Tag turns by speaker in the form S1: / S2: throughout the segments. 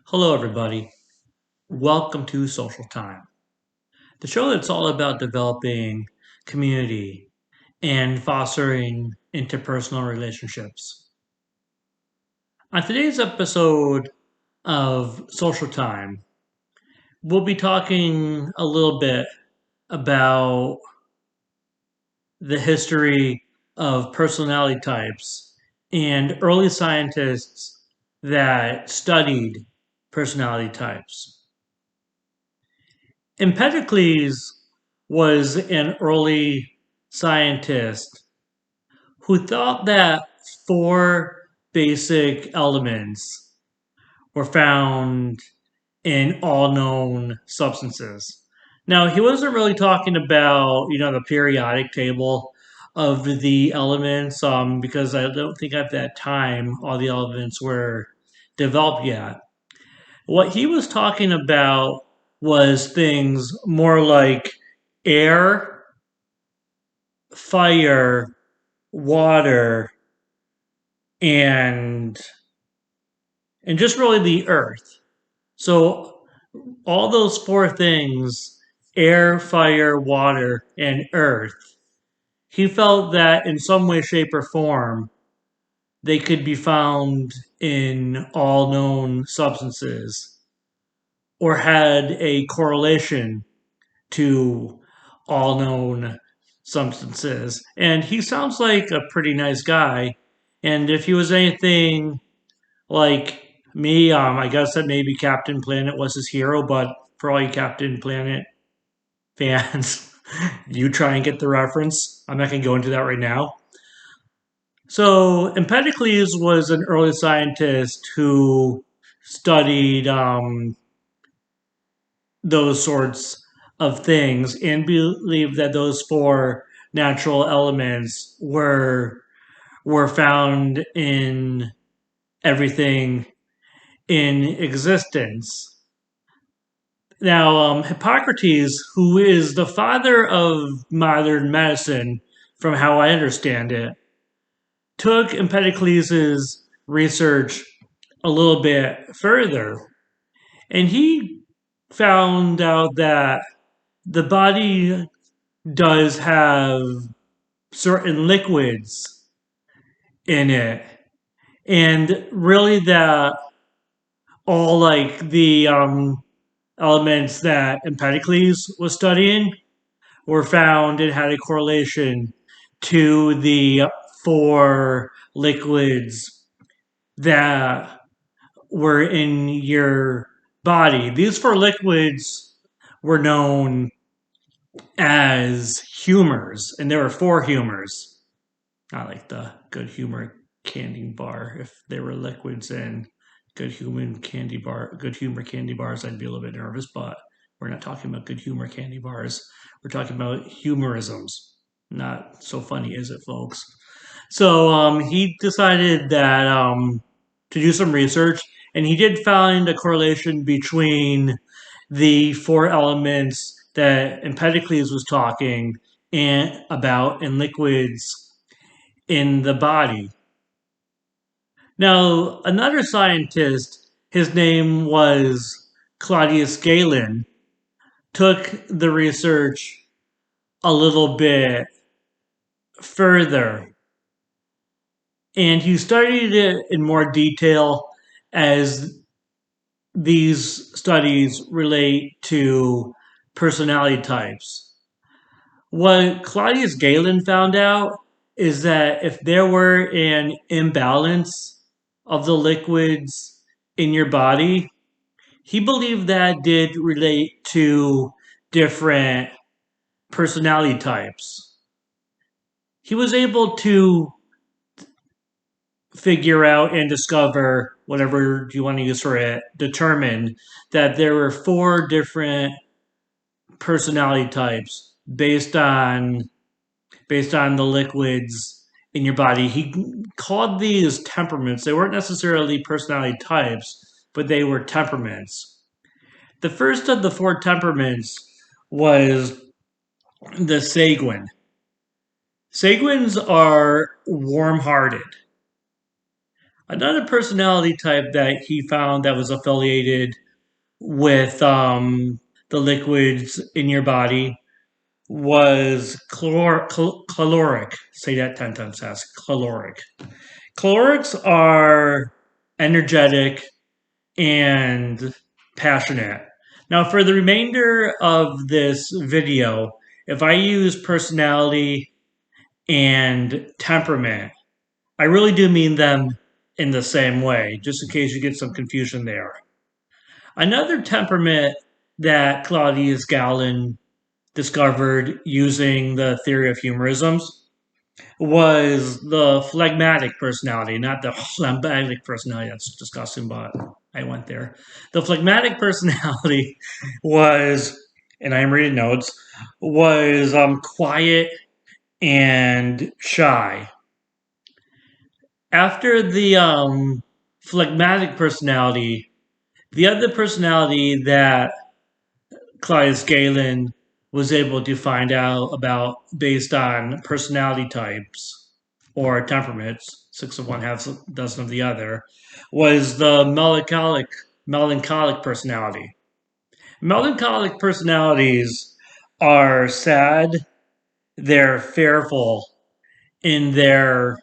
S1: Hello, everybody. Welcome to Social Time, the show that's all about developing community and fostering interpersonal relationships. On today's episode of Social Time, we'll be talking a little bit about the history of personality types and early scientists that studied personality types. Empedocles was an early scientist who thought that four basic elements were found in all known substances. Now, he wasn't really talking about, the periodic table of the elements, because I don't think at that time all the elements were developed yet. What he was talking about was things more like air, fire, water, and just really the earth. So all those four things, air, fire, water, and earth, he felt that in some way, shape, or form they could be found in all known substances or had a correlation to all known substances. And he sounds like a pretty nice guy. And if he was anything like me, I guess that maybe Captain Planet was his hero. But for all you Captain Planet fans, you try and get the reference. I'm not going to go into that right now. So Empedocles was an early scientist who studied those sorts of things and believe that those four natural elements were found in everything in existence. Now, Hippocrates, who is the father of modern medicine, from how I understand it, took Empedocles' research a little bit further, and he found out that the body does have certain liquids in it, and really that all like the elements that Empedocles was studying were found and had a correlation to the four liquids that were in your body. These four liquids were known as humors, and there were four humors. Not like the good humor candy bar. If there were liquids in good humor candy bars, I'd be a little bit nervous. But we're not talking about good humor candy bars. We're talking about humorisms. Not so funny, is it, folks? So he decided that to do some research, and he did find a correlation between the four elements that Empedocles was talking and about in liquids in the body. Now, another scientist, his name was Claudius Galen, took the research a little bit further, and he studied it in more detail as these studies relate to personality types. What Claudius Galen found out is that if there were an imbalance of the liquids in your body, he believed that did relate to different personality types. He was able to figure out and discover, whatever you want to use for it, determine that there were four different personality types based on the liquids in your body. He called these temperaments. They weren't necessarily personality types, but they were temperaments. The first of the four temperaments was the sanguine. Sanguines are warm hearted. Another personality type that he found that was affiliated with the liquids in your body was caloric. Say that 10 times fast. Caloric. Calorics are energetic and passionate. Now, for the remainder of this video, if I use personality and temperament, I really do mean them in the same way, just in case you get some confusion there. Another temperament that Claudius Galen discovered using the theory of humorisms was the phlegmatic personality, not the phlegmatic personality. That's disgusting, but I went there. The phlegmatic personality was, and I'm reading notes, was quiet and shy. After the phlegmatic personality, the other personality that Claudius Galen was able to find out about based on personality types or temperaments, six of one, half a dozen of the other, was the melancholic personality. Melancholic personalities are sad, they're fearful, and they're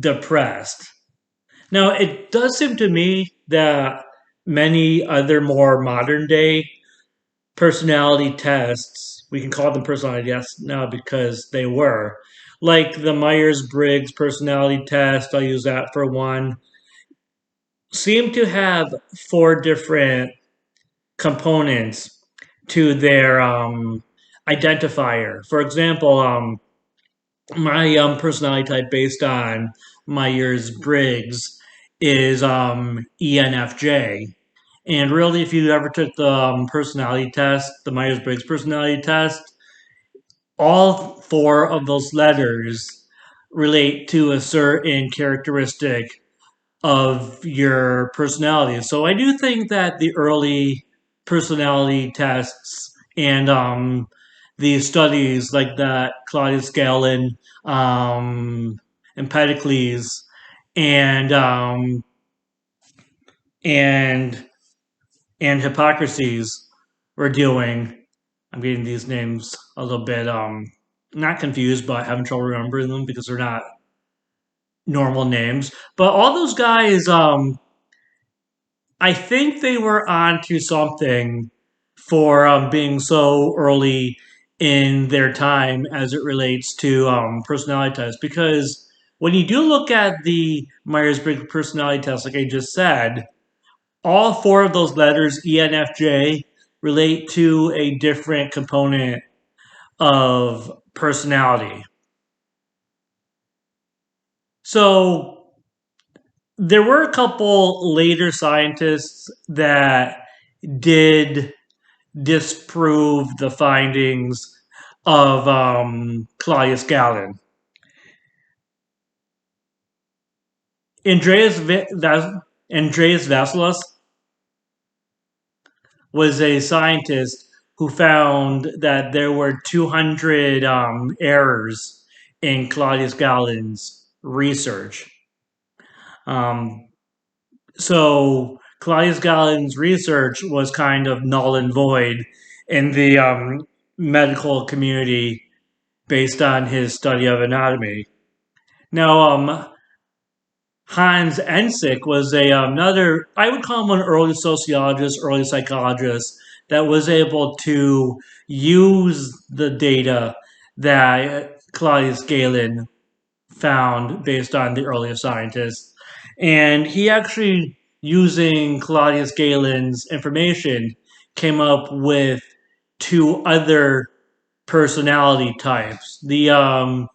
S1: depressed. Now, it does seem to me that many other more modern day personality tests, we can call them personality tests now because they were, like the Myers Briggs personality test, I'll use that for one, seem to have four different components to their identifier. For example, my personality type based on Myers Briggs is ENFJ. And really, if you ever took the personality test, the Myers Briggs personality test, all four of those letters relate to a certain characteristic of your personality. So I do think that the early personality tests and the studies like that Claudius Galen, Empedocles, and and and Hippocrates were doing. I'm getting these names a little bit not confused, but having trouble remembering them because they're not normal names. But all those guys, I think they were onto something for being so early in their time as it relates to personality tests. Because when you do look at the Myers Briggs personality test, like I just said, all four of those letters, ENFJ, relate to a different component of personality. So there were a couple later scientists that did disprove the findings of Claudius Galen. Andreas Vesalius was a scientist who found that there were 200 errors in Claudius Galen's research. Um, so Claudius Galen's research was kind of null and void in the medical community based on his study of anatomy. Now, Hans Ensick was another, I would call him an early sociologist, early psychologist that was able to use the data that Claudius Galen found based on the earlier scientists. And he actually, using Claudius Galen's information, came up with two other personality types. The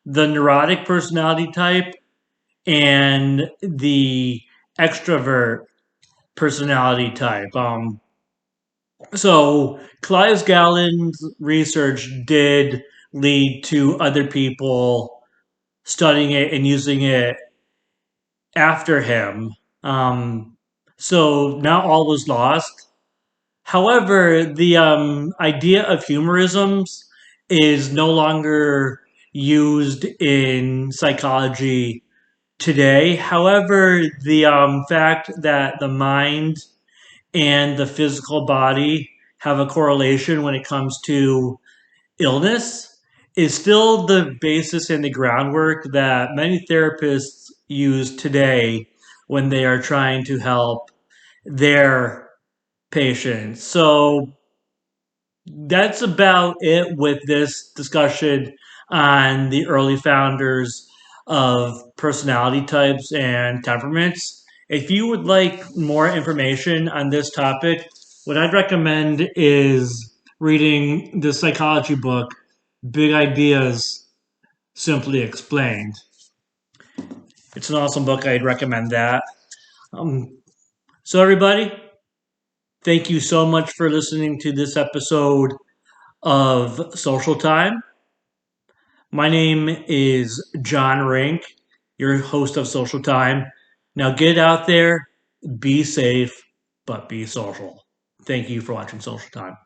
S1: neurotic personality type and the extrovert personality type. So Claudius Galen's research did lead to other people studying it and using it after him. Um, so not all was lost. However, the idea of humorisms is no longer used in psychology today. However, the fact that the mind and the physical body have a correlation when it comes to illness is still the basis and the groundwork that many therapists use today when they are trying to help their patients. So that's about it with this discussion on the early founders of personality types and temperaments. If you would like more information on this topic, what I'd recommend is reading the psychology book, Big Ideas Simply Explained. It's an awesome book. I'd recommend that. Um, so, everybody, thank you so much for listening to this episode of Social Time. My name is John Rink, your host of Social Time. Now get out there, be safe, but be social. Thank you for watching Social Time.